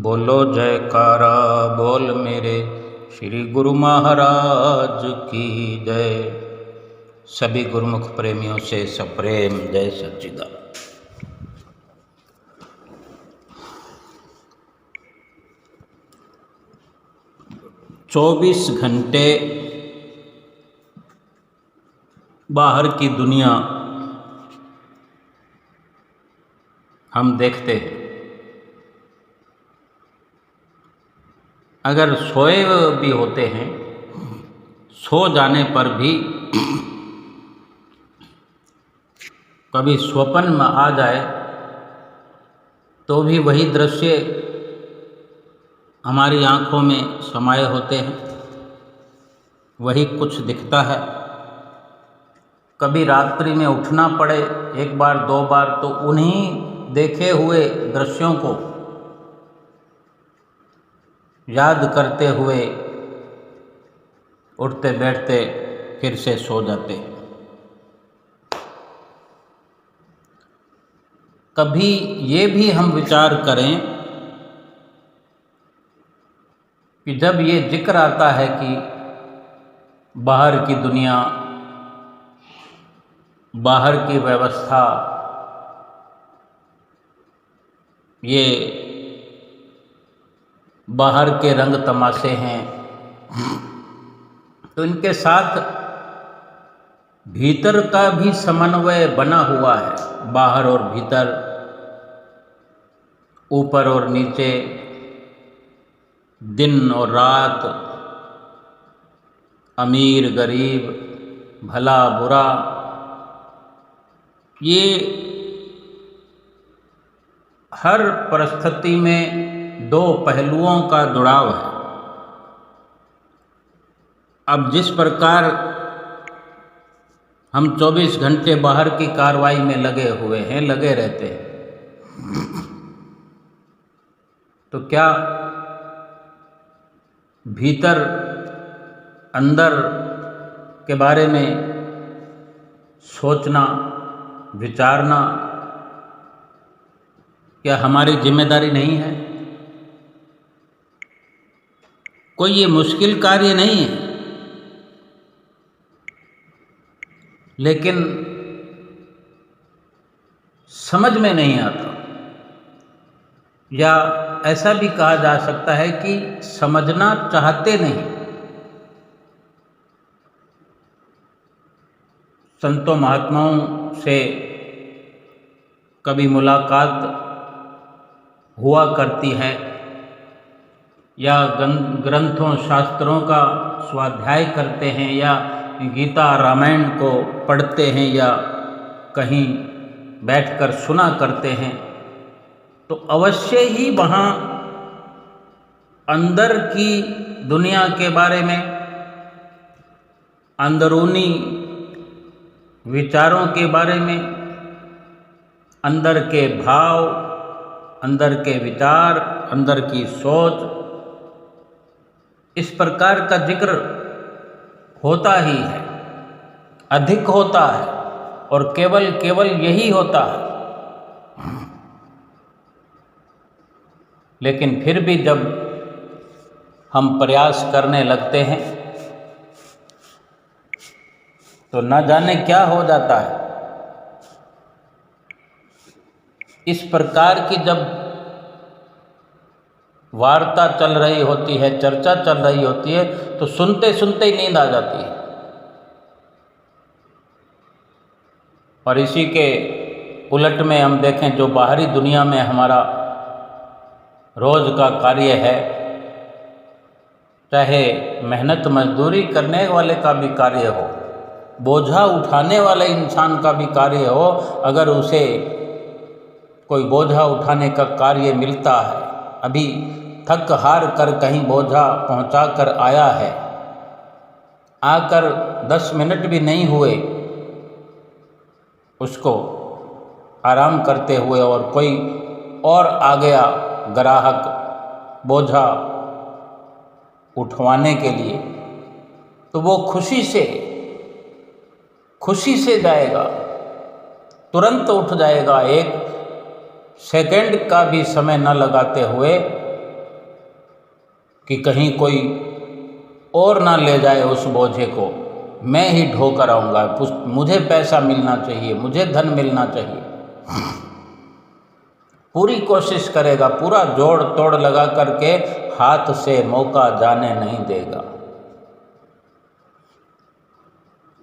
बोलो जयकारा बोल मेरे श्री गुरु महाराज की जय। सभी गुरुमुख प्रेमियों से सप्रेम जय सच्चिदानंद। 24 घंटे बाहर की दुनिया हम देखते हैं। अगर सोए भी होते हैं, सो जाने पर भी कभी स्वप्न में आ जाए तो भी वही दृश्य हमारी आँखों में समाये होते हैं, वही कुछ दिखता है। कभी रात्रि में उठना पड़े एक बार दो बार तो उन्हीं देखे हुए दृश्यों को याद करते हुए उठते बैठते फिर से सो जाते। कभी ये भी हम विचार करें कि जब ये जिक्र आता है कि बाहर की दुनिया, बाहर की व्यवस्था, ये बाहर के रंग तमाशे हैं, तो इनके साथ भीतर का भी समन्वय बना हुआ है। बाहर और भीतर, ऊपर और नीचे, दिन और रात, अमीर गरीब, भला बुरा, ये हर परिस्थिति में दो पहलुओं का जुड़ाव है। अब जिस प्रकार हम 24 घंटे बाहर की कार्रवाई में लगे हुए हैं, लगे रहते हैं, तो क्या भीतर अंदर के बारे में सोचना, विचारना क्या हमारी जिम्मेदारी नहीं है? कोई ये मुश्किल कार्य नहीं है, लेकिन समझ में नहीं आता, या ऐसा भी कहा जा सकता है कि समझना चाहते नहीं। संतों महात्माओं से कभी मुलाकात हुआ करती है, या ग्रंथों शास्त्रों का स्वाध्याय करते हैं, या गीता रामायण को पढ़ते हैं, या कहीं बैठकर सुना करते हैं, तो अवश्य ही वहाँ अंदर की दुनिया के बारे में, अंदरूनी विचारों के बारे में, अंदर के भाव, अंदर के विचार, अंदर की सोच, इस प्रकार का जिक्र होता ही है, अधिक होता है, और केवल यही होता है। लेकिन फिर भी जब हम प्रयास करने लगते हैं तो न जाने क्या हो जाता है। इस प्रकार की जब वार्ता चल रही होती है, चर्चा चल रही होती है, तो सुनते सुनते ही नींद आ जाती है। और इसी के उलट में हम देखें, जो बाहरी दुनिया में हमारा रोज का कार्य है, चाहे मेहनत मजदूरी करने वाले का भी कार्य हो, बोझा उठाने वाले इंसान का भी कार्य हो, अगर उसे कोई बोझा उठाने का कार्य मिलता है, अभी थक हार कर कहीं बोझा पहुंचा कर आया है, आकर 10 मिनट भी नहीं हुए उसको आराम करते हुए, और कोई और आ गया ग्राहक बोझा उठवाने के लिए, तो वो खुशी से जाएगा, तुरंत उठ जाएगा। एक सेकंड का भी समय न लगाते हुए कि कहीं कोई और ना ले जाए उस बोझे को, मैं ही ढोकर आऊँगा, मुझे पैसा मिलना चाहिए, मुझे धन मिलना चाहिए। पूरी कोशिश करेगा, पूरा जोड़ तोड़ लगा करके हाथ से मौका जाने नहीं देगा।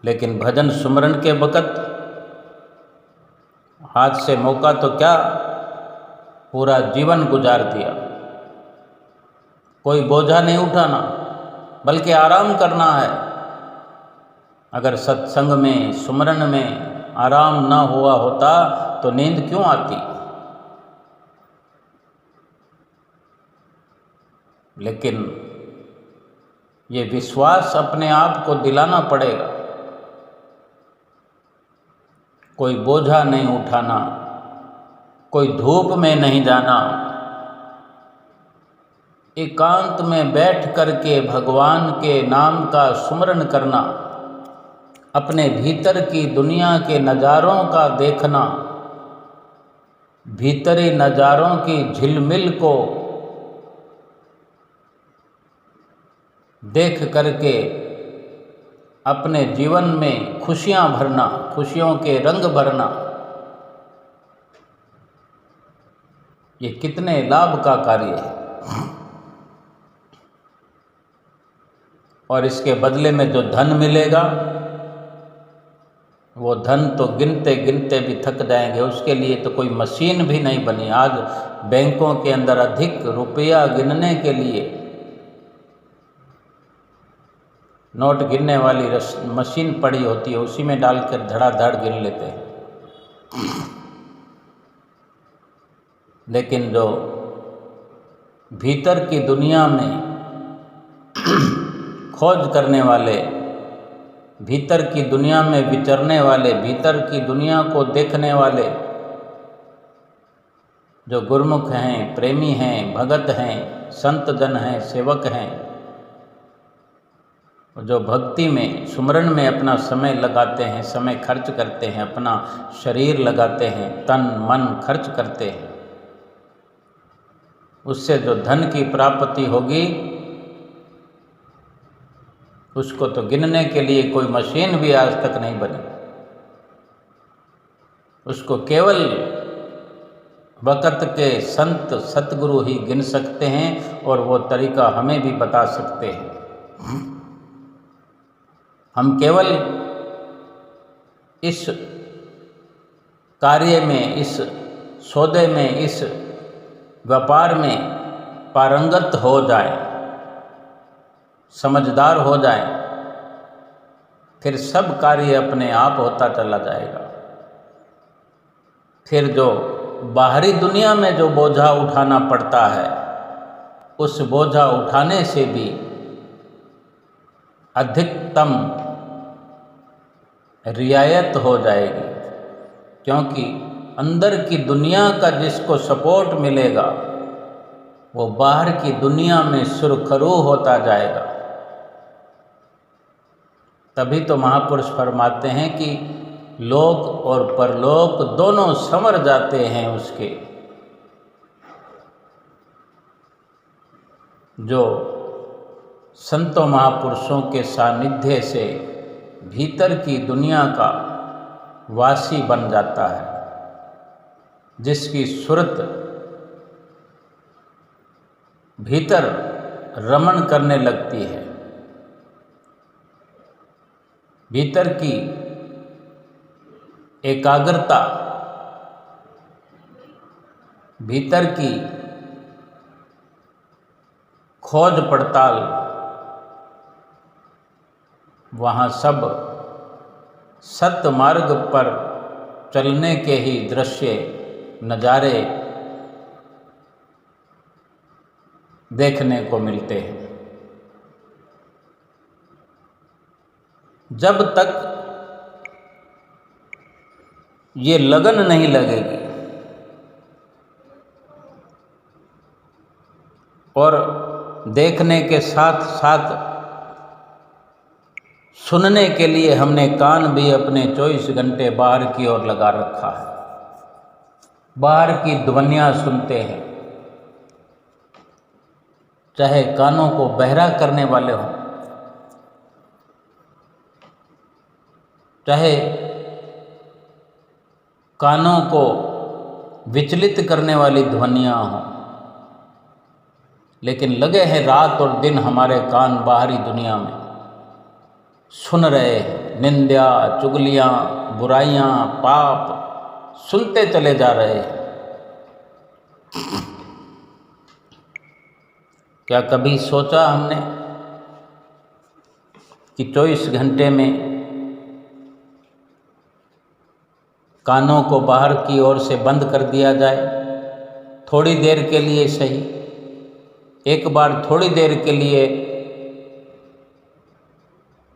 लेकिन भजन सुमरन के वक़्त हाथ से मौका तो क्या, पूरा जीवन गुजार दिया। कोई बोझा नहीं उठाना, बल्कि आराम करना है। अगर सत्संग में, सुमरन में आराम ना हुआ होता तो नींद क्यों आती। लेकिन ये विश्वास अपने आप को दिलाना पड़ेगा। कोई बोझा नहीं उठाना, कोई धूप में नहीं जाना, एकांत में बैठ करके भगवान के नाम का सुमरन करना, अपने भीतर की दुनिया के नज़ारों का देखना, भीतरी नज़ारों की झिलमिल को देख करके अपने जीवन में खुशियां भरना, खुशियों के रंग भरना, ये कितने लाभ का कार्य है। और इसके बदले में जो धन मिलेगा, वो धन तो गिनते गिनते भी थक जाएंगे। उसके लिए तो कोई मशीन भी नहीं बनी। आज बैंकों के अंदर अधिक रुपया गिनने के लिए नोट गिनने वाली मशीन पड़ी होती है, उसी में डालकर धड़ाधड़ गिन लेते हैं। लेकिन जो भीतर की दुनिया में खोज करने वाले, भीतर की दुनिया में विचरने वाले, भीतर की दुनिया को देखने वाले जो गुरुमुख हैं, प्रेमी हैं, भगत हैं, संत जन हैं, सेवक हैं, जो भक्ति में, सुमरन में अपना समय लगाते हैं, समय खर्च करते हैं, अपना शरीर लगाते हैं, तन मन खर्च करते हैं, उससे जो धन की प्राप्ति होगी उसको तो गिनने के लिए कोई मशीन भी आज तक नहीं बनी। उसको केवल वक़्त के संत सतगुरु ही गिन सकते हैं और वो तरीका हमें भी बता सकते हैं। हम केवल इस कार्य में, इस सौदे में, इस व्यापार में पारंगत हो जाएं, समझदार हो जाएं, फिर सब कार्य अपने आप होता चला जाएगा। फिर जो बाहरी दुनिया में जो बोझा उठाना पड़ता है, उस बोझा उठाने से भी अधिकतम रियायत हो जाएगी, क्योंकि अंदर की दुनिया का जिसको सपोर्ट मिलेगा वो बाहर की दुनिया में सुरखरू होता जाएगा। तभी तो महापुरुष फरमाते हैं कि लोक और परलोक दोनों संवर जाते हैं उसके। जो संतों महापुरुषों के सानिध्य से भीतर की दुनिया का वासी बन जाता है, जिसकी सुरत भीतर रमण करने लगती है, भीतर की एकाग्रता, भीतर की खोज पड़ताल, वहाँ सब सत्य मार्ग पर चलने के ही दृश्य, नज़ारे देखने को मिलते हैं। जब तक ये लगन नहीं लगेगी और देखने के साथ साथ सुनने के लिए हमने कान भी अपने 24 घंटे बाहर की ओर लगा रखा है, बाहर की ध्वनियाँ सुनते हैं, चाहे कानों को बहरा करने वाले हों, चाहे कानों को विचलित करने वाली ध्वनियाँ हों, लेकिन लगे हैं रात और दिन हमारे कान बाहरी दुनिया में, सुन रहे हैं निंदा, चुगलियाँ, बुराइयाँ, पाप सुनते चले जा रहे हैं। क्या कभी सोचा हमने कि 24 घंटे में कानों को बाहर की ओर से बंद कर दिया जाए, थोड़ी देर के लिए सही, एक बार थोड़ी देर के लिए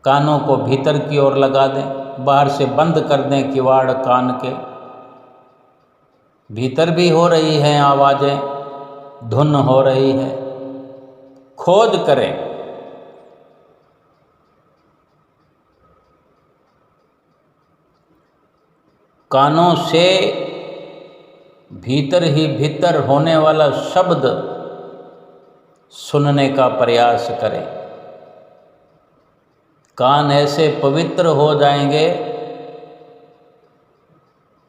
कानों को भीतर की ओर लगा दें, बाहर से बंद कर दें किवाड़ कान के। भीतर भी हो रही हैं आवाज़ें, धुन हो रही है, खोज करें। कानों से भीतर ही भीतर होने वाला शब्द सुनने का प्रयास करें। कान ऐसे पवित्र हो जाएंगे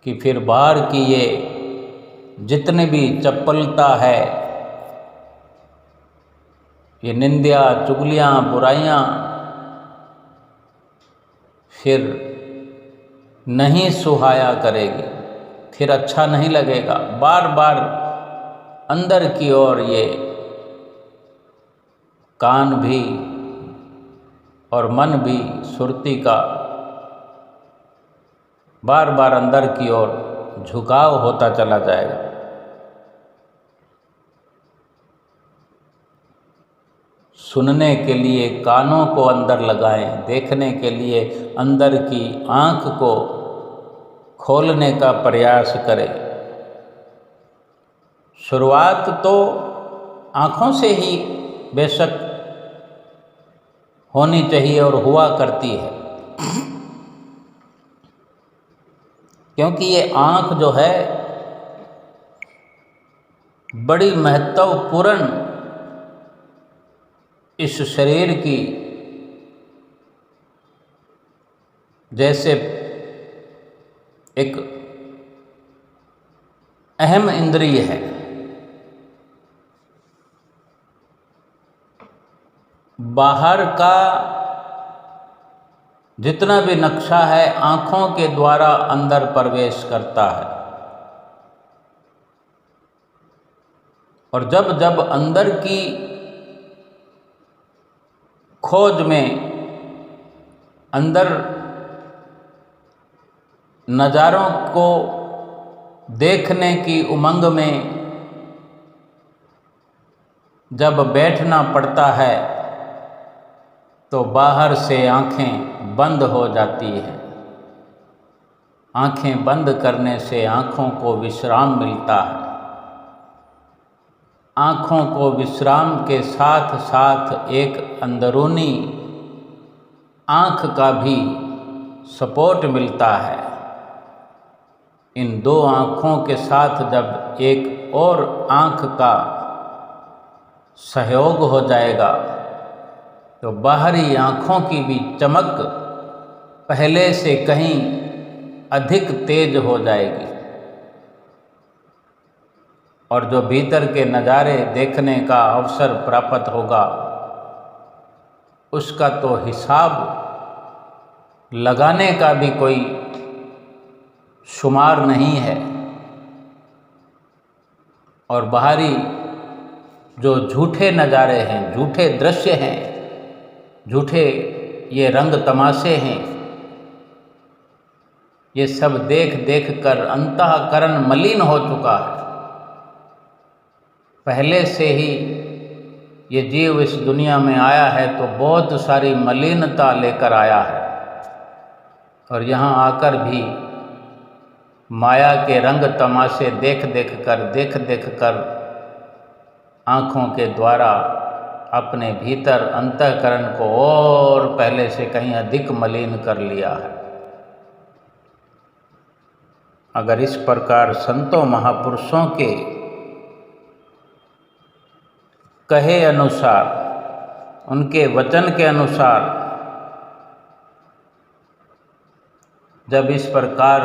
कि फिर बाहर की ये जितने भी चपलता है, ये निंदा, चुगलियाँ, बुराइयाँ फिर नहीं सुहाया करेगी, फिर अच्छा नहीं लगेगा। बार बार अंदर की ओर ये कान भी और मन भी सुरती का बार बार अंदर की ओर झुकाव होता चला जाएगा। सुनने के लिए कानों को अंदर लगाएं, देखने के लिए अंदर की आँख को खोलने का प्रयास करें। शुरुआत तो आँखों से ही बेशक होनी चाहिए और हुआ करती है, क्योंकि ये आँख जो है बड़ी महत्वपूर्ण इस शरीर की जैसे एक अहम इंद्रिय है। बाहर का जितना भी नक्शा है आँखों के द्वारा अंदर प्रवेश करता है, और जब जब अंदर की खोज में, अंदर नज़ारों को देखने की उमंग में जब बैठना पड़ता है तो बाहर से आँखें बंद हो जाती है। आँखें बंद करने से आँखों को विश्राम मिलता है। आँखों को विश्राम के साथ साथ एक अंदरूनी आँख का भी सपोर्ट मिलता है। इन दो आँखों के साथ जब एक और आँख का सहयोग हो जाएगा तो बाहरी आँखों की भी चमक पहले से कहीं अधिक तेज हो जाएगी, और जो भीतर के नज़ारे देखने का अवसर प्राप्त होगा उसका तो हिसाब लगाने का भी कोई शुमार नहीं है। और बाहरी जो झूठे नज़ारे हैं, झूठे दृश्य हैं, झूठे ये रंग तमाशे हैं, ये सब देख देख कर अंतःकरण मलिन हो चुका है। पहले से ही ये जीव इस दुनिया में आया है तो बहुत सारी मलिनता लेकर आया है, और यहाँ आकर भी माया के रंग तमाशे देख देख कर आँखों के द्वारा अपने भीतर अंतःकरण को और पहले से कहीं अधिक मलिन कर लिया है। अगर इस प्रकार संतों महापुरुषों के कहे अनुसार, उनके वचन के अनुसार जब इस प्रकार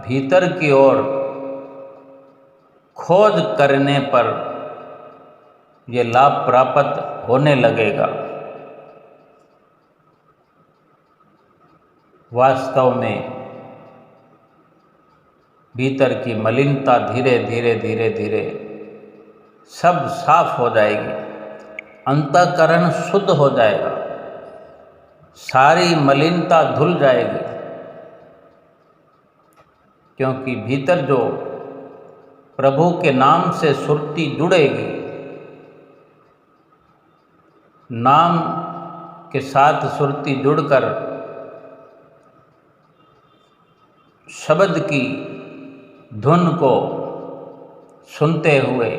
भीतर की ओर खोज करने पर ये लाभ प्राप्त होने लगेगा, वास्तव में भीतर की मलिनता धीरे धीरे धीरे धीरे सब साफ हो जाएगी, अंतःकरण शुद्ध हो जाएगा, सारी मलिनता धुल जाएगी। क्योंकि भीतर जो प्रभु के नाम से सुरती जुड़ेगी, नाम के साथ सुरती जुड़कर शब्द की धुन को सुनते हुए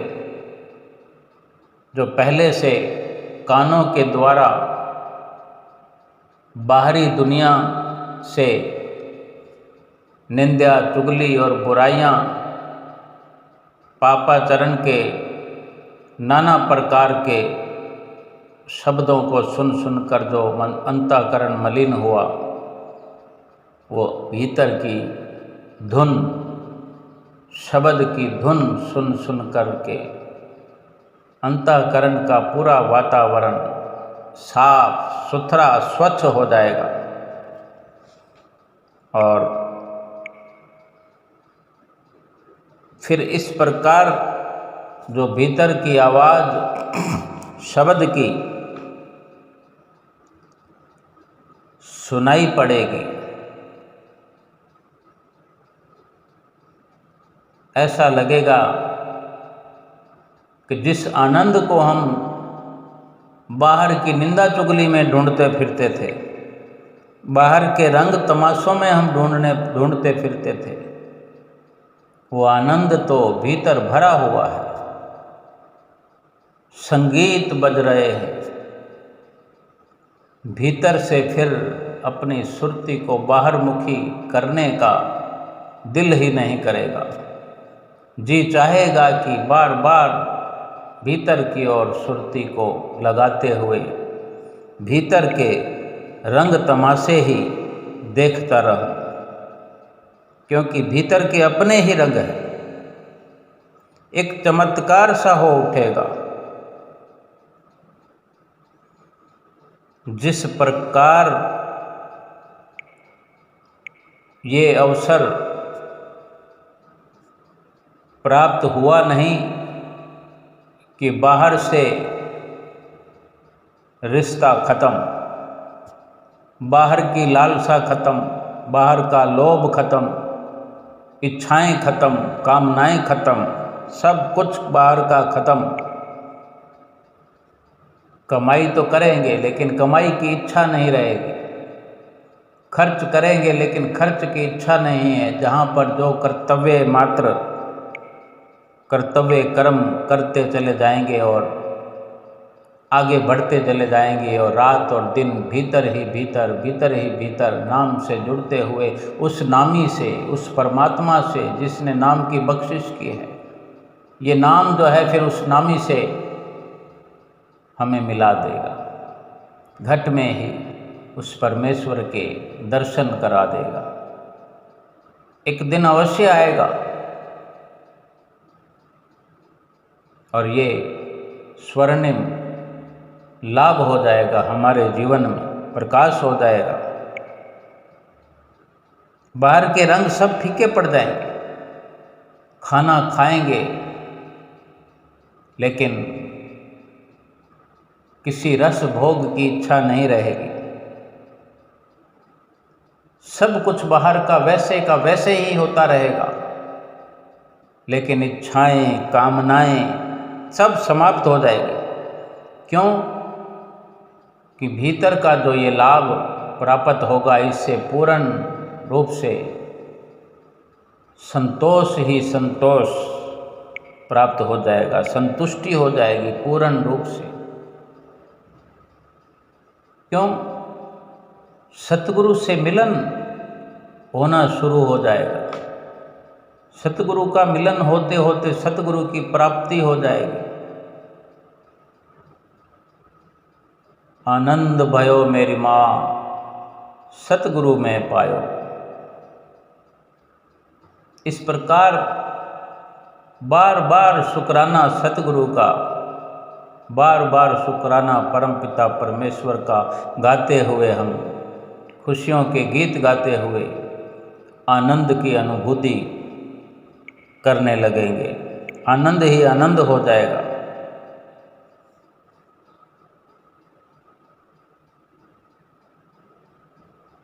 जो पहले से कानों के द्वारा बाहरी दुनिया से निंदा, चुगली और बुराइयां, पापाचरण के नाना प्रकार के शब्दों को सुन सुनकर जो अंतःकरण मलिन हुआ, वो भीतर की धुन, शब्द की धुन सुन सुन कर के अंतःकरण का पूरा वातावरण साफ सुथरा स्वच्छ हो जाएगा। और फिर इस प्रकार जो भीतर की आवाज़ शब्द की सुनाई पड़ेगी, ऐसा लगेगा कि जिस आनंद को हम बाहर की निंदा चुगली में ढूंढते फिरते थे, बाहर के रंग तमाशों में हम ढूंढते फिरते थे, वो आनंद तो भीतर भरा हुआ है। संगीत बज रहे हैं, भीतर से फिर अपनी सुरती को बाहर मुखी करने का दिल ही नहीं करेगा। जी चाहेगा कि बार बार भीतर की ओर सुरती को लगाते हुए भीतर के रंग तमाशे ही देखता रहूं, क्योंकि भीतर के अपने ही रंग है। एक चमत्कार सा हो उठेगा। जिस प्रकार ये अवसर प्राप्त हुआ नहीं कि बाहर से रिश्ता खत्म, बाहर की लालसा खत्म, बाहर का लोभ खत्म, इच्छाएं खत्म, कामनाएं खत्म, सब कुछ बाहर का खत्म। कमाई तो करेंगे लेकिन कमाई की इच्छा नहीं रहेगी, खर्च करेंगे लेकिन खर्च की इच्छा नहीं है। जहाँ पर जो कर्तव्य मात्र कर्तव्य कर्म करते चले जाएंगे और आगे बढ़ते चले जाएंगे, और रात और दिन भीतर ही भीतर, भीतर ही भीतर नाम से जुड़ते हुए उस नामी से, उस परमात्मा से जिसने नाम की बख्शिश की है, ये नाम जो है फिर उस नामी से हमें मिला देगा, घट में ही उस परमेश्वर के दर्शन करा देगा। एक दिन अवश्य आएगा और ये स्वर्णिम लाभ हो जाएगा, हमारे जीवन में प्रकाश हो जाएगा। बाहर के रंग सब फीके पड़ जाएंगे, खाना खाएंगे लेकिन किसी रस भोग की इच्छा नहीं रहेगी। सब कुछ बाहर का वैसे ही होता रहेगा, लेकिन इच्छाएं, कामनाएं सब समाप्त हो जाएगी। क्यों? कि भीतर का जो ये लाभ प्राप्त होगा, इससे पूर्ण रूप से संतोष ही संतोष प्राप्त हो जाएगा, संतुष्टि हो जाएगी पूर्ण रूप से। क्यों? सतगुरु से मिलन होना शुरू हो जाएगा, सतगुरु का मिलन होते होते सतगुरु की प्राप्ति हो जाएगी। आनंद भयो मेरी माँ सतगुरु में पायो। इस प्रकार बार बार शुक्राना सतगुरु का, बार बार शुक्राना परमपिता परमेश्वर का गाते हुए हम खुशियों के गीत गाते हुए आनंद की अनुभूति करने लगेंगे। आनंद ही आनंद हो जाएगा।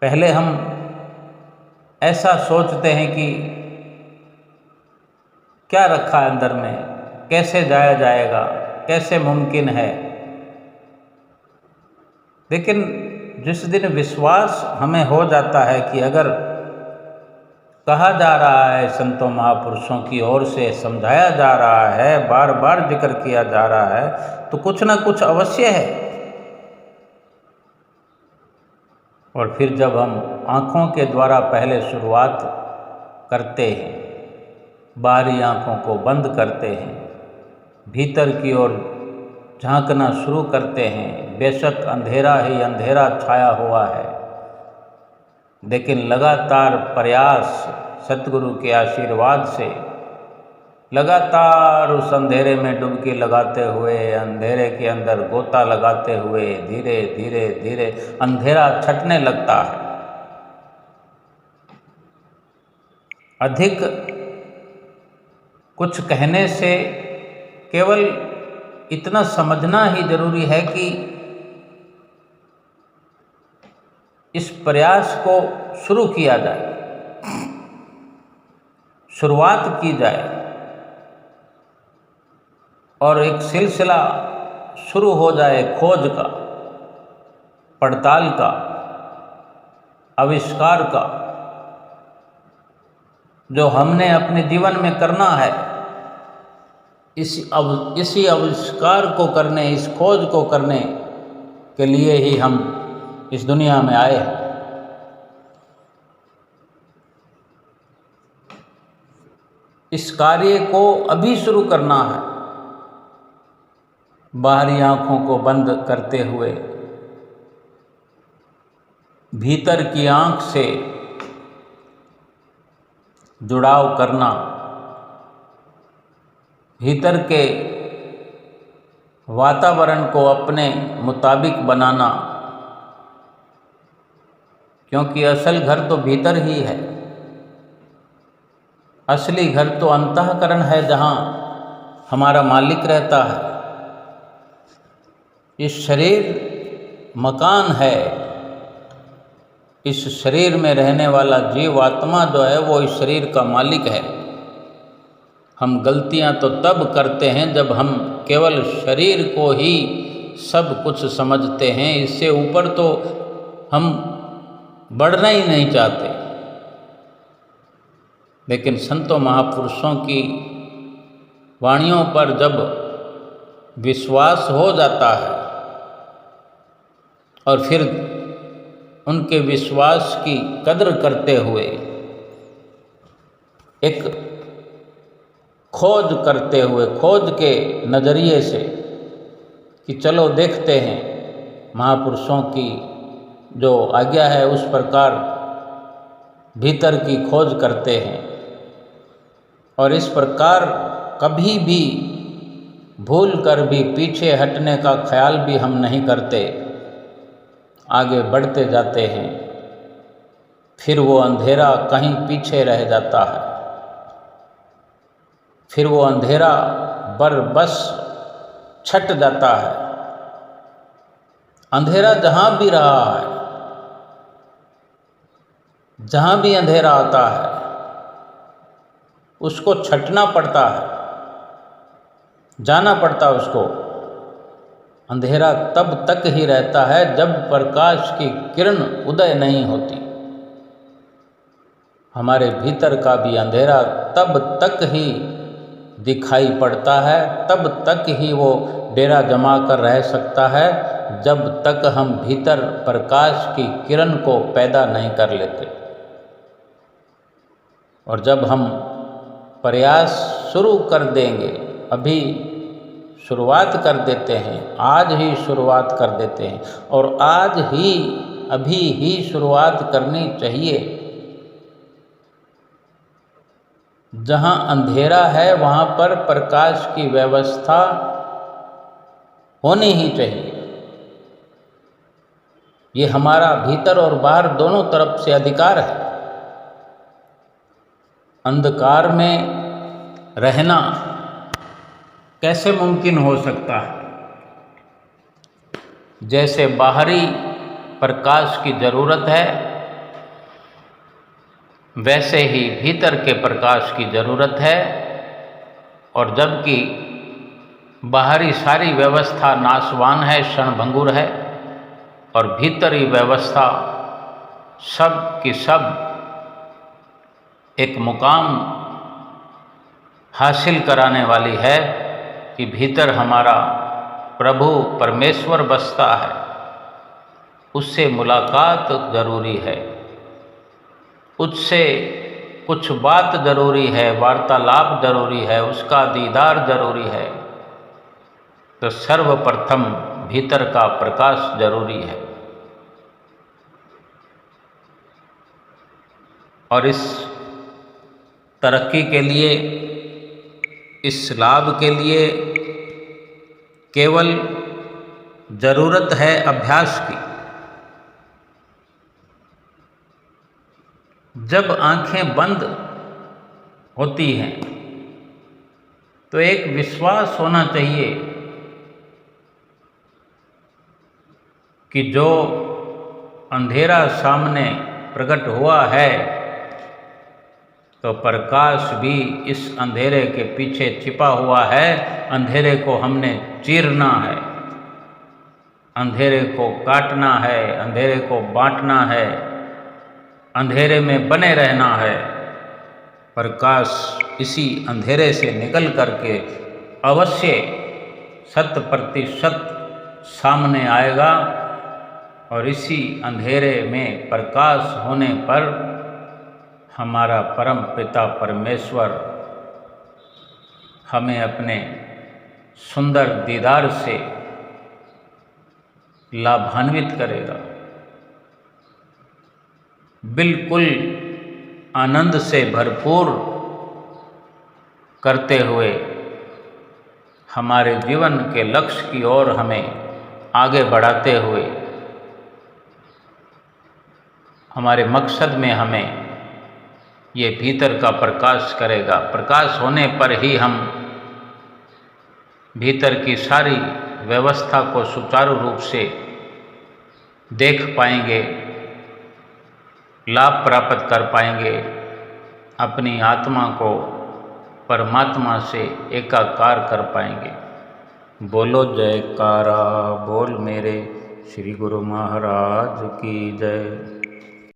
पहले हम ऐसा सोचते हैं कि क्या रखा है अंदर में, कैसे जाया जाएगा, कैसे मुमकिन है। लेकिन जिस दिन विश्वास हमें हो जाता है कि अगर कहा जा रहा है, संतों महापुरुषों की ओर से समझाया जा रहा है, बार बार जिक्र किया जा रहा है, तो कुछ ना कुछ अवश्य है। और फिर जब हम आँखों के द्वारा पहले शुरुआत करते हैं, बाहरी आँखों को बंद करते हैं, भीतर की ओर झांकना शुरू करते हैं, बेशक अंधेरा ही अंधेरा छाया हुआ है, लेकिन लगातार प्रयास सतगुरु के आशीर्वाद से लगातार उस अंधेरे में डुबकी लगाते हुए, अंधेरे के अंदर गोता लगाते हुए धीरे धीरे धीरे अंधेरा छटने लगता है। अधिक कुछ कहने से केवल इतना समझना ही जरूरी है कि इस प्रयास को शुरू किया जाए, शुरुआत की जाए और एक सिलसिला शुरू हो जाए खोज का, पड़ताल का, आविष्कार का, जो हमने अपने जीवन में करना है। इसी आविष्कार को करने, इस खोज को करने के लिए ही हम इस दुनिया में आए हैं। इस कार्य को अभी शुरू करना है, बाहरी आँखों को बंद करते हुए भीतर की आँख से जुड़ाव करना, भीतर के वातावरण को अपने मुताबिक बनाना, क्योंकि असल घर तो भीतर ही है। असली घर तो अंतःकरण है, जहाँ हमारा मालिक रहता है। इस शरीर मकान है। इस शरीर में रहने वाला जीव आत्मा जो है वो इस शरीर का मालिक है। हम गलतियां तो तब करते हैं जब हम केवल शरीर को ही सब कुछ समझते हैं। इससे ऊपर तो हम बढ़ना ही नहीं चाहते। लेकिन संतों महापुरुषों की वाणियों पर जब विश्वास हो जाता है और फिर उनके विश्वास की कद्र करते हुए एक खोज करते हुए, खोज के नज़रिए से कि चलो देखते हैं महापुरुषों की जो आज्ञा है उस प्रकार भीतर की खोज करते हैं। और इस प्रकार कभी भी भूल कर भी पीछे हटने का ख्याल भी हम नहीं करते, आगे बढ़ते जाते हैं। फिर वो अंधेरा कहीं पीछे रह जाता है, फिर वो अंधेरा बस छट जाता है। अंधेरा जहाँ भी रहा है, जहाँ भी अंधेरा आता है उसको छटना पड़ता है, जाना पड़ता है उसको। अंधेरा तब तक ही रहता है जब प्रकाश की किरण उदय नहीं होती। हमारे भीतर का भी अंधेरा तब तक ही दिखाई पड़ता है, तब तक ही वो डेरा जमा कर रह सकता है जब तक हम भीतर प्रकाश की किरण को पैदा नहीं कर लेते। और जब हम प्रयास शुरू कर देंगे, अभी शुरुआत कर देते हैं, आज ही शुरुआत कर देते हैं, और आज ही अभी ही शुरुआत करनी चाहिए। जहाँ अंधेरा है वहाँ पर प्रकाश की व्यवस्था होनी ही चाहिए। ये हमारा भीतर और बाहर दोनों तरफ से अधिकार है। अंधकार में रहना कैसे मुमकिन हो सकता है? जैसे बाहरी प्रकाश की ज़रूरत है, वैसे ही भीतर के प्रकाश की ज़रूरत है। और जबकि बाहरी सारी व्यवस्था नाशवान है, क्षणभंगुर है, और भीतरी व्यवस्था सब की सब एक मुकाम हासिल कराने वाली है कि भीतर हमारा प्रभु परमेश्वर बसता है, उससे मुलाकात ज़रूरी है, उससे कुछ बात ज़रूरी है, वार्तालाप ज़रूरी है, उसका दीदार ज़रूरी है। तो सर्वप्रथम भीतर का प्रकाश ज़रूरी है। और इस तरक्की के लिए, इस लाभ के लिए केवल ज़रूरत है अभ्यास की। जब आंखें बंद होती हैं तो एक विश्वास होना चाहिए कि जो अंधेरा सामने प्रकट हुआ है तो प्रकाश भी इस अंधेरे के पीछे छिपा हुआ है। अंधेरे को हमने चीरना है, अंधेरे को काटना है, अंधेरे को बांटना है, अंधेरे में बने रहना है। प्रकाश इसी अंधेरे से निकल करके अवश्य 100% सामने आएगा। और इसी अंधेरे में प्रकाश होने पर हमारा परम पिता परमेश्वर हमें अपने सुंदर दीदार से लाभान्वित करेगा। बिल्कुल आनंद से भरपूर करते हुए हमारे जीवन के लक्ष्य की ओर हमें आगे बढ़ाते हुए हमारे मकसद में हमें ये भीतर का प्रकाश करेगा। प्रकाश होने पर ही हम भीतर की सारी व्यवस्था को सुचारू रूप से देख पाएंगे, लाभ प्राप्त कर पाएंगे, अपनी आत्मा को परमात्मा से एकाकार कर पाएंगे। बोलो जयकारा बोल मेरे श्री गुरु महाराज की जय।